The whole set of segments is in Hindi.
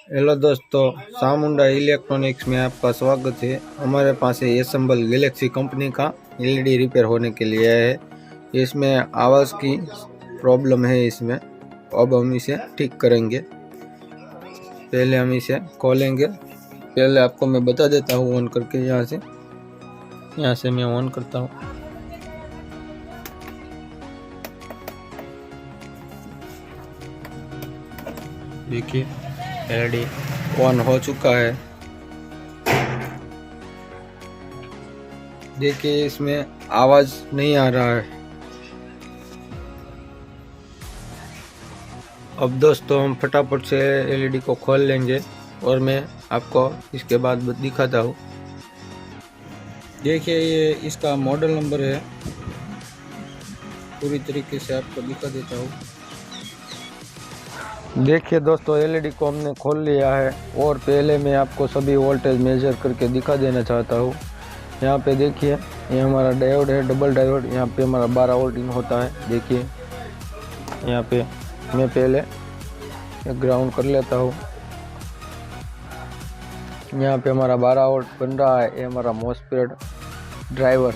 हेलो दोस्तों, सामुंडा इलेक्ट्रॉनिक्स में आपका स्वागत है। हमारे पास है एसेंबल गैलेक्सी कंपनी का एलईडी रिपेयर होने के लिए है। इसमें आवाज़ की प्रॉब्लम है इसमें। अब हम इसे ठीक करेंगे। पहले हम इसे खोलेंगे। पहले आपको मैं बता देता हूँ ऑन करके। यहाँ से मैं ऑन करता हूँ। देखिए एलईडी ऑन हो चुका है। देखिए इसमें आवाज़ नहीं आ रहा है। अब दोस्तों हम फटाफट से एलईडी को खोल लेंगे और मैं आपको इसके बाद दिखाता हूँ। देखिए ये इसका मॉडल नंबर है, पूरी तरीके से आपको दिखा देता हूँ। देखिए दोस्तों एलईडी को हमने खोल लिया है और पहले मैं आपको सभी वोल्टेज मेजर करके दिखा देना चाहता हूँ। यहाँ पे देखिए ये हमारा डायोड है, डबल डायोड। यहाँ पे हमारा 12 वोल्ट इन होता है। देखिए यहाँ पे मैं पहले ग्राउंड कर लेता हूँ। यहाँ पे हमारा 12 वोल्ट बन रहा है। ये हमारा मॉसफेट ड्राइवर,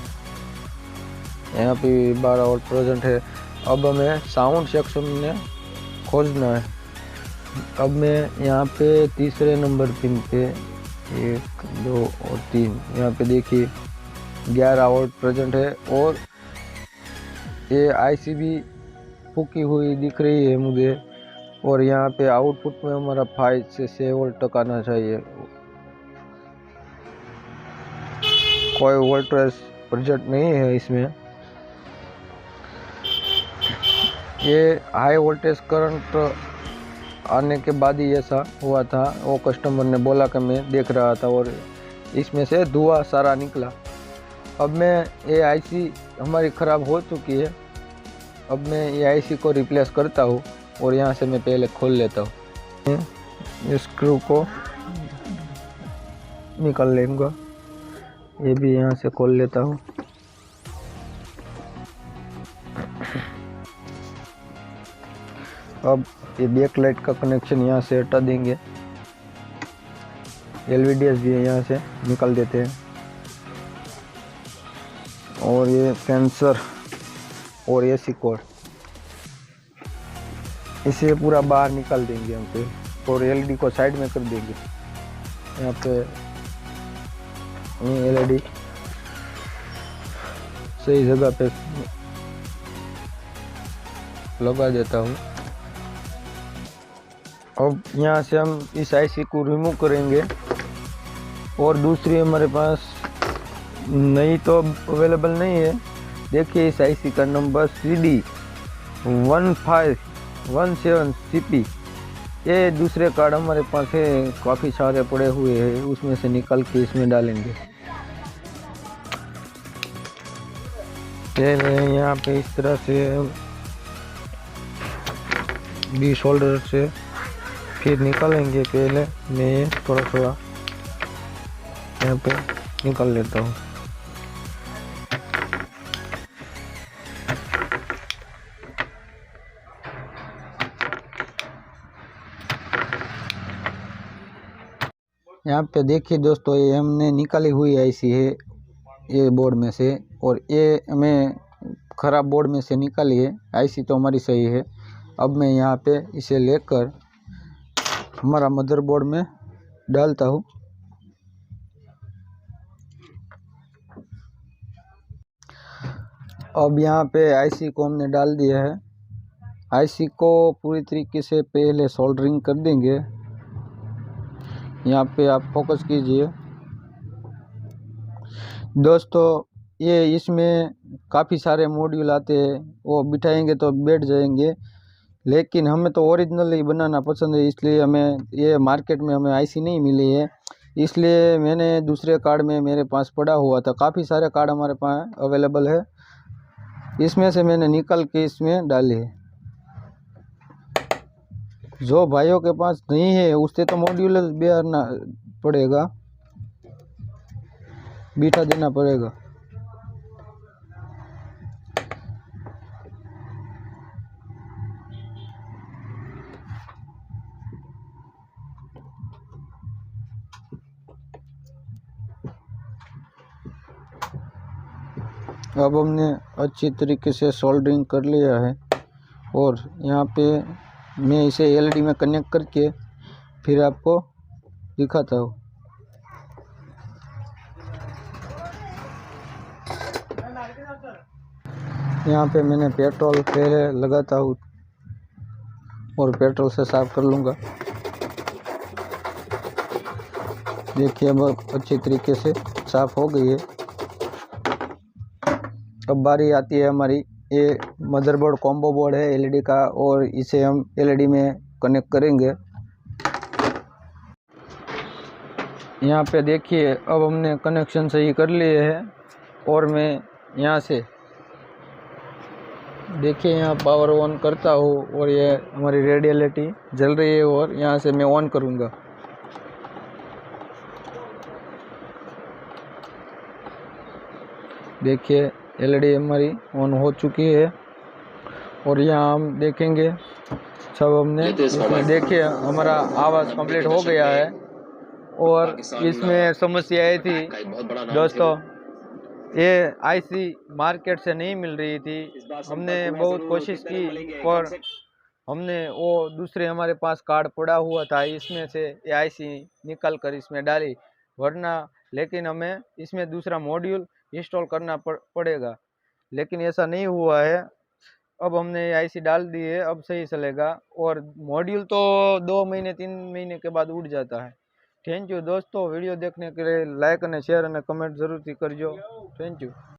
यहाँ पे 12 वोल्ट प्रेजेंट है। अब हमें साउंड सेक्शन में खोजना है। अब मैं यहाँ पे तीसरे नंबर पिन पे 1, 2 और 3, यहाँ पे देखिए 11 वोल्ट प्रेजेंट है और ये आईसी भी फूकी हुई दिख रही है मुझे। और यहाँ पे आउटपुट में हमारा 5 से 6 वोल्ट तक आना चाहिए। कोई वोल्टेज प्रेजेंट नहीं है इसमें। ये हाई वोल्टेज करंट आने के बाद ही ऐसा हुआ था। वो कस्टमर ने बोला कि मैं देख रहा था और इसमें से धुआं सारा निकला। अब मैं ये आईसी हमारी ख़राब हो चुकी है। अब मैं ये आईसी को रिप्लेस करता हूँ और यहाँ से मैं पहले खोल लेता हूँ। इस स्क्रू को निकाल लेंगे। ये भी यहाँ से खोल लेता हूँ। अब ये बैक लाइट का कनेक्शन यहाँ से हटा देंगे। एलवीडीएस भी यहाँ से निकाल देते हैं और ये सेंसर और एसी कोड इसे पूरा बाहर निकाल देंगे हम पे और एलईडी को साइड में कर देंगे। यहाँ पे ये एलईडी सही जगह पे लगा देता हूँ। अब यहाँ से हम इस आईसी को रिमूव करेंगे और दूसरी हमारे पास नई तो अवेलेबल नहीं है। देखिए इस आईसी का नंबर CD1517CP। ये दूसरे कार्ड हमारे पास है, काफ़ी सारे पड़े हुए हैं, उसमें से निकाल के इसमें डालेंगे। यहाँ पे इस तरह से 20 होल्डर से फिर निकालेंगे। पहले मैं थोड़ा थोड़ा यहाँ पे निकाल लेता हूँ। यहाँ पे देखिए दोस्तों ये हमने निकाली हुई आईसी है ये बोर्ड में से, और ये हमें ख़राब बोर्ड में से निकाली है। आईसी तो हमारी सही है। अब मैं यहाँ पे इसे लेकर हमारा मदरबोर्ड में डालता हूँ। अब यहाँ पे आईसी को हमने डाल दिया है। आईसी को पूरी तरीके से पहले सोल्डरिंग कर देंगे। यहाँ पे आप फोकस कीजिए दोस्तों। ये इसमें काफ़ी सारे मॉड्यूल आते हैं, वो बिठाएंगे तो बैठ जाएंगे, लेकिन हमें तो ओरिजिनल ही बनाना पसंद है। इसलिए हमें ये मार्केट में हमें आईसी नहीं मिली है, इसलिए मैंने दूसरे कार्ड में मेरे पास पड़ा हुआ था। काफ़ी सारे कार्ड हमारे पास अवेलेबल है, इसमें से मैंने निकल के इसमें डाले है। जो भाइयों के पास नहीं है उससे तो मॉड्यूल बिठाना पड़ेगा, बिठा देना पड़ेगा। अब हमने अच्छी तरीके से सोल्डरिंग कर लिया है और यहाँ पे मैं इसे एलईडी में कनेक्ट करके फिर आपको दिखाता हूँ। यहाँ पे मैंने पेट्रोल पहले लगाता हूँ और पेट्रोल से साफ कर लूँगा। देखिए अब अच्छी तरीके से साफ हो गई है। अब बारी आती है हमारी, ये मदरबोर्ड कॉम्बो बोर्ड है एलईडी का और इसे हम एलईडी में कनेक्ट करेंगे। यहाँ पे देखिए अब हमने कनेक्शन सही कर लिए है और मैं यहाँ से देखिए यहाँ पावर ऑन करता हूँ और ये हमारी रेड एलईडी जल रही है और यहाँ से मैं ऑन करूँगा। देखिए एलईडी हमारी ऑन हो चुकी है और यहाँ हम देखेंगे सब हमने इसमें देखिए हमारा आवाज़ कंप्लीट हो गया है। और इसमें समस्या आई थी दोस्तों, ये आईसी मार्केट से नहीं मिल रही थी। हमने बहुत कोशिश की और हमने वो दूसरे हमारे पास कार्ड पड़ा हुआ था, इसमें से ये आईसी निकाल कर इसमें डाली, वरना लेकिन हमें इसमें दूसरा मॉड्यूल इंस्टॉल करना पड़ेगा, लेकिन ऐसा नहीं हुआ है। अब हमने आईसी डाल दी है, अब सही चलेगा। और मॉड्यूल तो 2 महीने 3 महीने के बाद उड़ जाता है। थैंक यू दोस्तों, वीडियो देखने के लिए लाइक और शेयर और कमेंट जरूर करजो। Thank you.